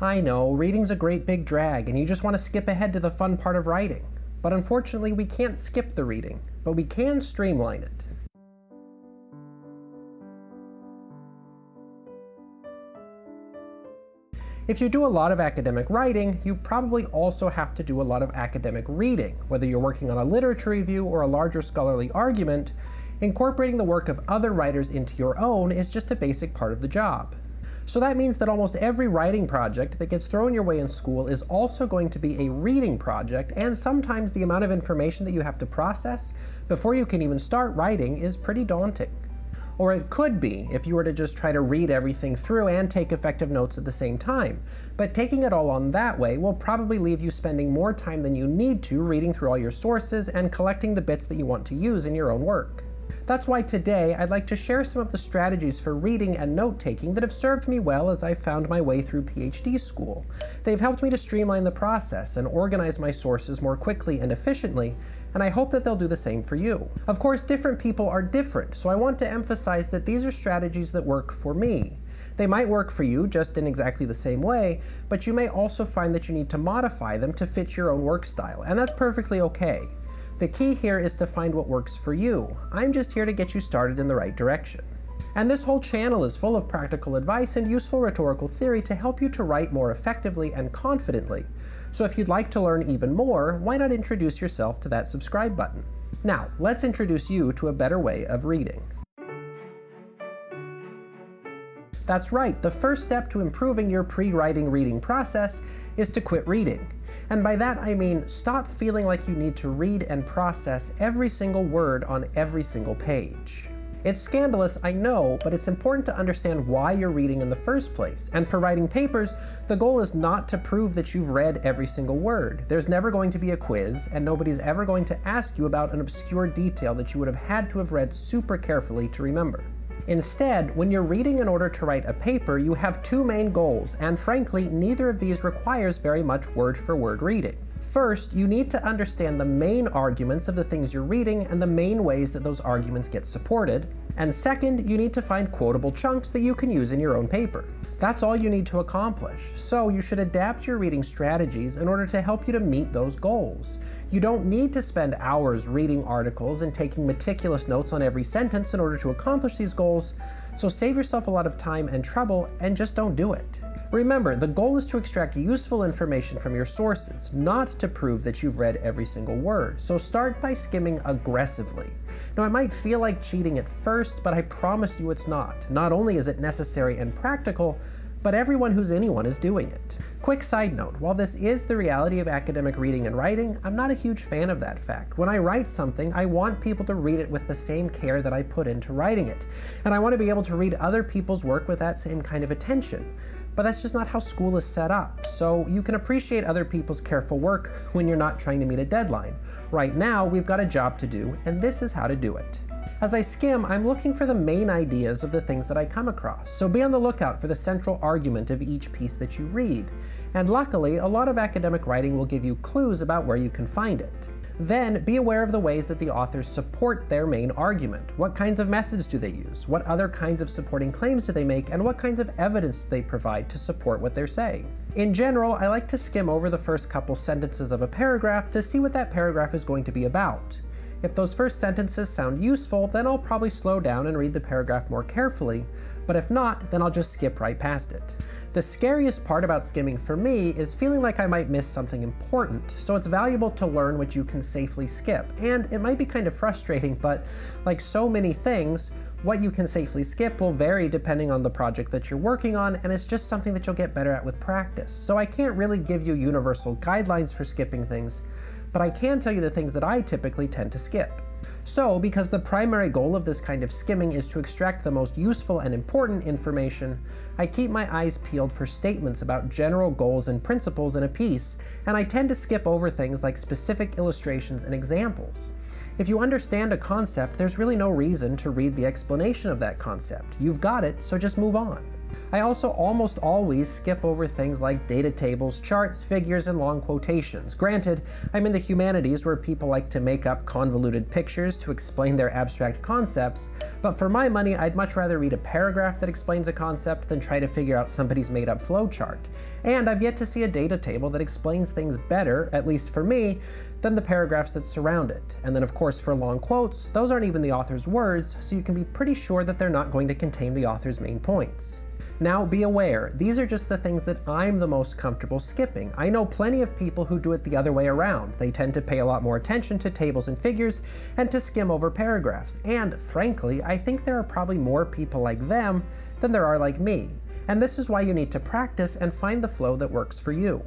I know, reading's a great big drag, and you just want to skip ahead to the fun part of writing. But unfortunately, we can't skip the reading, but we can streamline it. If you do a lot of academic writing, you probably also have to do a lot of academic reading. Whether you're working on a literature review or a larger scholarly argument, incorporating the work of other writers into your own is just a basic part of the job. So that means that almost every writing project that gets thrown your way in school is also going to be a reading project, and sometimes the amount of information that you have to process before you can even start writing is pretty daunting. Or it could be if you were to just try to read everything through and take effective notes at the same time. But taking it all on that way will probably leave you spending more time than you need to reading through all your sources and collecting the bits that you want to use in your own work. That's why today I'd like to share some of the strategies for reading and note-taking that have served me well as I found my way through PhD school. They've helped me to streamline the process and organize my sources more quickly and efficiently, and I hope that they'll do the same for you. Of course, different people are different, so I want to emphasize that these are strategies that work for me. They might work for you just in exactly the same way, but you may also find that you need to modify them to fit your own work style, and that's perfectly okay. The key here is to find what works for you. I'm just here to get you started in the right direction. And this whole channel is full of practical advice and useful rhetorical theory to help you to write more effectively and confidently. So if you'd like to learn even more, why not introduce yourself to that subscribe button? Now, let's introduce you to a better way of reading. That's right, the first step to improving your pre-writing reading process is to quit reading. And by that I mean stop feeling like you need to read and process every single word on every single page. It's scandalous, I know, but it's important to understand why you're reading in the first place. And for writing papers, the goal is not to prove that you've read every single word. There's never going to be a quiz, and nobody's ever going to ask you about an obscure detail that you would have had to have read super carefully to remember. Instead, when you're reading in order to write a paper, you have two main goals, and frankly, neither of these requires very much word-for-word reading. First, you need to understand the main arguments of the things you're reading and the main ways that those arguments get supported. And second, you need to find quotable chunks that you can use in your own paper. That's all you need to accomplish, so you should adapt your reading strategies in order to help you to meet those goals. You don't need to spend hours reading articles and taking meticulous notes on every sentence in order to accomplish these goals, so save yourself a lot of time and trouble and just don't do it. Remember, the goal is to extract useful information from your sources, not to prove that you've read every single word, so start by skimming aggressively. Now, it might feel like cheating at first, but I promise you it's not. Not only is it necessary and practical, but everyone who's anyone is doing it. Quick side note, while this is the reality of academic reading and writing, I'm not a huge fan of that fact. When I write something, I want people to read it with the same care that I put into writing it. And I want to be able to read other people's work with that same kind of attention. But that's just not how school is set up, so you can appreciate other people's careful work when you're not trying to meet a deadline. Right now, we've got a job to do, and this is how to do it. As I skim, I'm looking for the main ideas of the things that I come across, so be on the lookout for the central argument of each piece that you read. And luckily, a lot of academic writing will give you clues about where you can find it. Then, be aware of the ways that the authors support their main argument. What kinds of methods do they use? What other kinds of supporting claims do they make? And what kinds of evidence do they provide to support what they're saying? In general, I like to skim over the first couple sentences of a paragraph to see what that paragraph is going to be about. If those first sentences sound useful, then I'll probably slow down and read the paragraph more carefully, but if not, then I'll just skip right past it. The scariest part about skimming for me is feeling like I might miss something important, so it's valuable to learn what you can safely skip. And it might be kind of frustrating, but like so many things, what you can safely skip will vary depending on the project that you're working on, and it's just something that you'll get better at with practice. So I can't really give you universal guidelines for skipping things, but I can tell you the things that I typically tend to skip. So, because the primary goal of this kind of skimming is to extract the most useful and important information, I keep my eyes peeled for statements about general goals and principles in a piece, and I tend to skip over things like specific illustrations and examples. If you understand a concept, there's really no reason to read the explanation of that concept. You've got it, so just move on. I also almost always skip over things like data tables, charts, figures, and long quotations. Granted, I'm in the humanities where people like to make up convoluted pictures to explain their abstract concepts, but for my money, I'd much rather read a paragraph that explains a concept than try to figure out somebody's made-up flowchart. And I've yet to see a data table that explains things better, at least for me, than the paragraphs that surround it. And then of course for long quotes, those aren't even the author's words, so you can be pretty sure that they're not going to contain the author's main points. Now be aware, these are just the things that I'm the most comfortable skipping. I know plenty of people who do it the other way around. They tend to pay a lot more attention to tables and figures and to skim over paragraphs. And frankly, I think there are probably more people like them than there are like me. And this is why you need to practice and find the flow that works for you.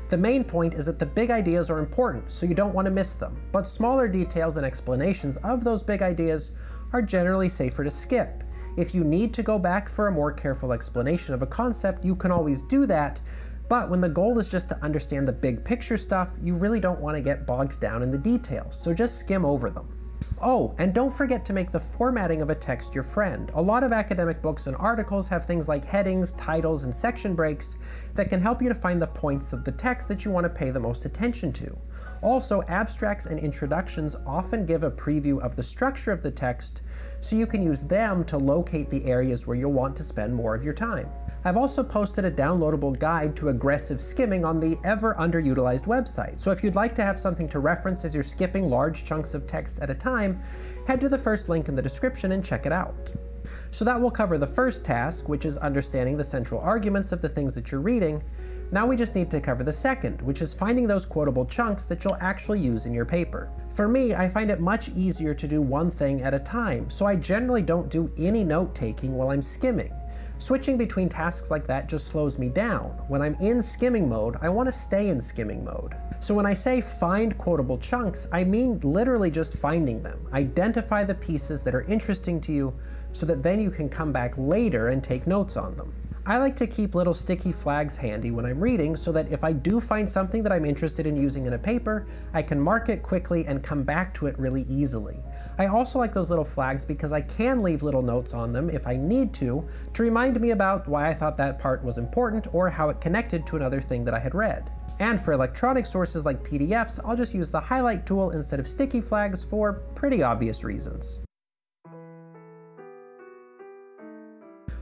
The main point is that the big ideas are important, so you don't want to miss them, but smaller details and explanations of those big ideas are generally safer to skip. If you need to go back for a more careful explanation of a concept, you can always do that, but when the goal is just to understand the big picture stuff, you really don't want to get bogged down in the details, so just skim over them. Oh, and don't forget to make the formatting of a text your friend. A lot of academic books and articles have things like headings, titles, and section breaks that can help you to find the points of the text that you want to pay the most attention to. Also, abstracts and introductions often give a preview of the structure of the text, so you can use them to locate the areas where you'll want to spend more of your time. I've also posted a downloadable guide to aggressive skimming on the ever underutilized website, so if you'd like to have something to reference as you're skipping large chunks of text at a time, head to the first link in the description and check it out. So that will cover the first task, which is understanding the central arguments of the things that you're reading. Now we just need to cover the second, which is finding those quotable chunks that you'll actually use in your paper. For me, I find it much easier to do one thing at a time, so I generally don't do any note-taking while I'm skimming. Switching between tasks like that just slows me down. When I'm in skimming mode, I want to stay in skimming mode. So when I say find quotable chunks, I mean literally just finding them. Identify the pieces that are interesting to you so that then you can come back later and take notes on them. I like to keep little sticky flags handy when I'm reading so that if I do find something that I'm interested in using in a paper, I can mark it quickly and come back to it really easily. I also like those little flags because I can leave little notes on them if I need to remind me about why I thought that part was important or how it connected to another thing that I had read. And for electronic sources like PDFs, I'll just use the highlight tool instead of sticky flags for pretty obvious reasons.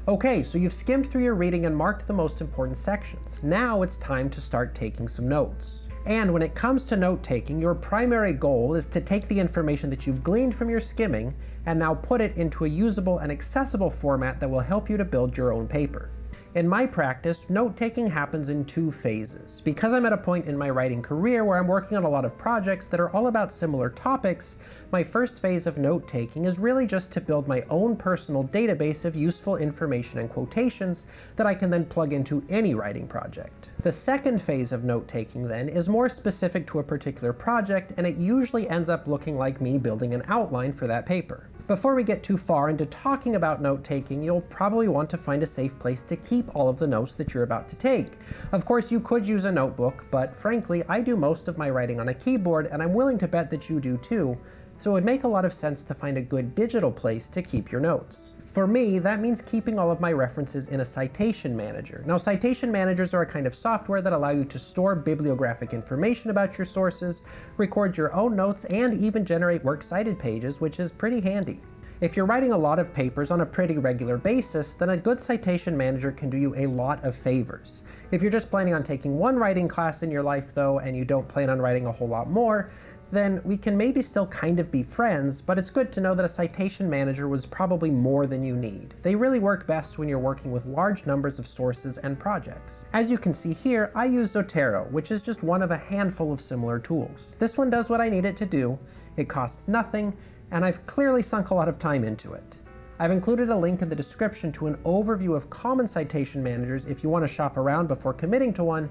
Okay, so you've skimmed through your reading and marked the most important sections. Now it's time to start taking some notes. And when it comes to note-taking, your primary goal is to take the information that you've gleaned from your skimming and now put it into a usable and accessible format that will help you to build your own paper. In my practice, note-taking happens in two phases. Because I'm at a point in my writing career where I'm working on a lot of projects that are all about similar topics, my first phase of note-taking is really just to build my own personal database of useful information and quotations that I can then plug into any writing project. The second phase of note-taking then is more specific to a particular project, and it usually ends up looking like me building an outline for that paper. Before we get too far into talking about note-taking, you'll probably want to find a safe place to keep all of the notes that you're about to take. Of course, you could use a notebook, but frankly, I do most of my writing on a keyboard, and I'm willing to bet that you do too, so it would make a lot of sense to find a good digital place to keep your notes. For me, that means keeping all of my references in a citation manager. Now, citation managers are a kind of software that allow you to store bibliographic information about your sources, record your own notes, and even generate works cited pages, which is pretty handy. If you're writing a lot of papers on a pretty regular basis, then a good citation manager can do you a lot of favors. If you're just planning on taking one writing class in your life though, and you don't plan on writing a whole lot more, then we can maybe still kind of be friends, but it's good to know that a citation manager was probably more than you need. They really work best when you're working with large numbers of sources and projects. As you can see here, I use Zotero, which is just one of a handful of similar tools. This one does what I need it to do, it costs nothing, and I've clearly sunk a lot of time into it. I've included a link in the description to an overview of common citation managers if you want to shop around before committing to one,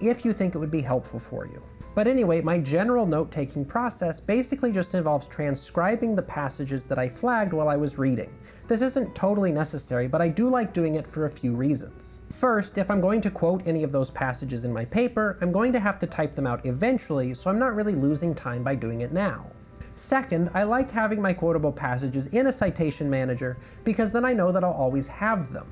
if you think it would be helpful for you. But anyway, my general note-taking process basically just involves transcribing the passages that I flagged while I was reading. This isn't totally necessary, but I do like doing it for a few reasons. First, if I'm going to quote any of those passages in my paper, I'm going to have to type them out eventually, so I'm not really losing time by doing it now. Second, I like having my quotable passages in a citation manager because then I know that I'll always have them.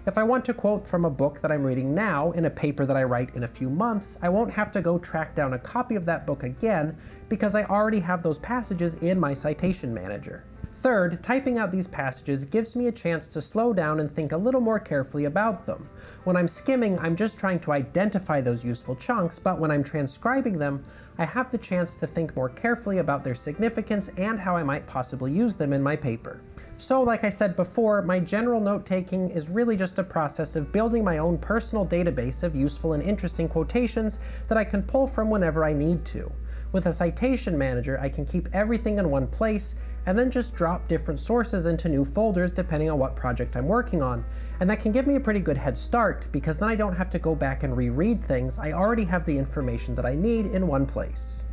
If I want to quote from a book that I'm reading now in a paper that I write in a few months, I won't have to go track down a copy of that book again because I already have those passages in my citation manager. Third, typing out these passages gives me a chance to slow down and think a little more carefully about them. When I'm skimming, I'm just trying to identify those useful chunks, but when I'm transcribing them, I have the chance to think more carefully about their significance and how I might possibly use them in my paper. So, like I said before, my general note-taking is really just a process of building my own personal database of useful and interesting quotations that I can pull from whenever I need to. With a citation manager, I can keep everything in one place and then just drop different sources into new folders depending on what project I'm working on. And that can give me a pretty good head start because then I don't have to go back and reread things. I already have the information that I need in one place.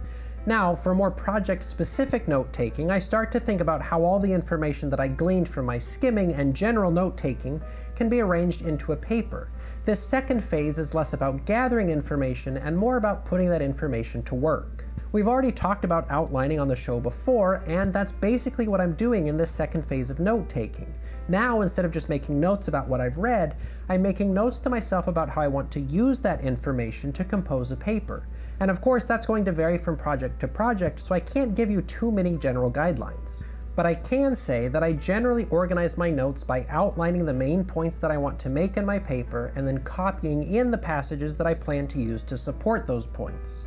Now, for more project-specific note-taking, I start to think about how all the information that I gleaned from my skimming and general note-taking can be arranged into a paper. This second phase is less about gathering information and more about putting that information to work. We've already talked about outlining on the show before, and that's basically what I'm doing in this second phase of note-taking. Now, instead of just making notes about what I've read, I'm making notes to myself about how I want to use that information to compose a paper. And of course, that's going to vary from project to project, so I can't give you too many general guidelines. But I can say that I generally organize my notes by outlining the main points that I want to make in my paper and then copying in the passages that I plan to use to support those points.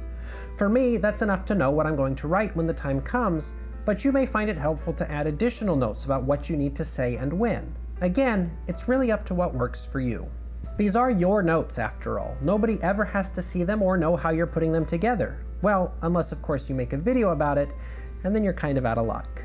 For me, that's enough to know what I'm going to write when the time comes, but you may find it helpful to add additional notes about what you need to say and when. Again, it's really up to what works for you. These are your notes after all. Nobody ever has to see them or know how you're putting them together. Well, unless of course you make a video about it, and then you're kind of out of luck.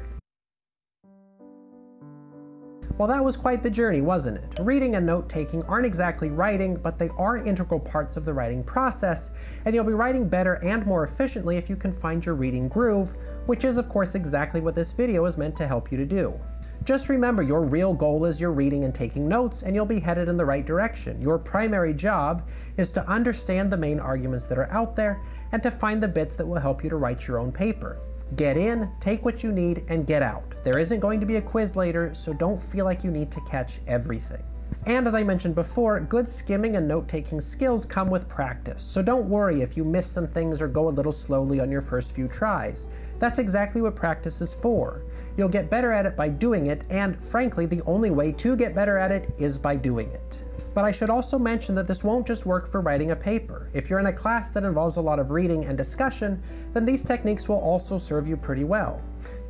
Well, that was quite the journey, wasn't it? Reading and note-taking aren't exactly writing, but they are integral parts of the writing process, and you'll be writing better and more efficiently if you can find your reading groove, which is of course exactly what this video is meant to help you to do. Just remember, your real goal is your reading and taking notes, and you'll be headed in the right direction. Your primary job is to understand the main arguments that are out there, and to find the bits that will help you to write your own paper. Get in, take what you need, and get out. There isn't going to be a quiz later, so don't feel like you need to catch everything. And as I mentioned before, good skimming and note-taking skills come with practice, so don't worry if you miss some things or go a little slowly on your first few tries. That's exactly what practice is for. You'll get better at it by doing it, and frankly, the only way to get better at it is by doing it. But I should also mention that this won't just work for writing a paper. If you're in a class that involves a lot of reading and discussion, then these techniques will also serve you pretty well.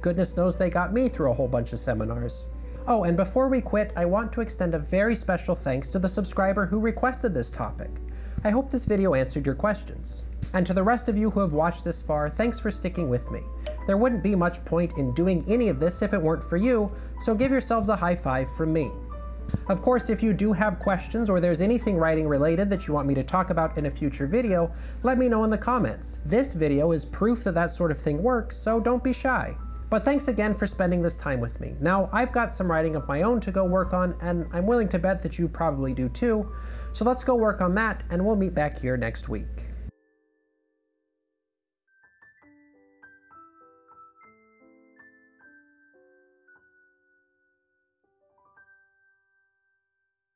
Goodness knows they got me through a whole bunch of seminars. Oh, and before we quit, I want to extend a very special thanks to the subscriber who requested this topic. I hope this video answered your questions. And to the rest of you who have watched this far, thanks for sticking with me. There wouldn't be much point in doing any of this if it weren't for you, so give yourselves a high five from me. Of course, if you do have questions or there's anything writing related that you want me to talk about in a future video, let me know in the comments. This video is proof that that sort of thing works, so don't be shy. But thanks again for spending this time with me. Now, I've got some writing of my own to go work on, and I'm willing to bet that you probably do too, so let's go work on that, and we'll meet back here next week.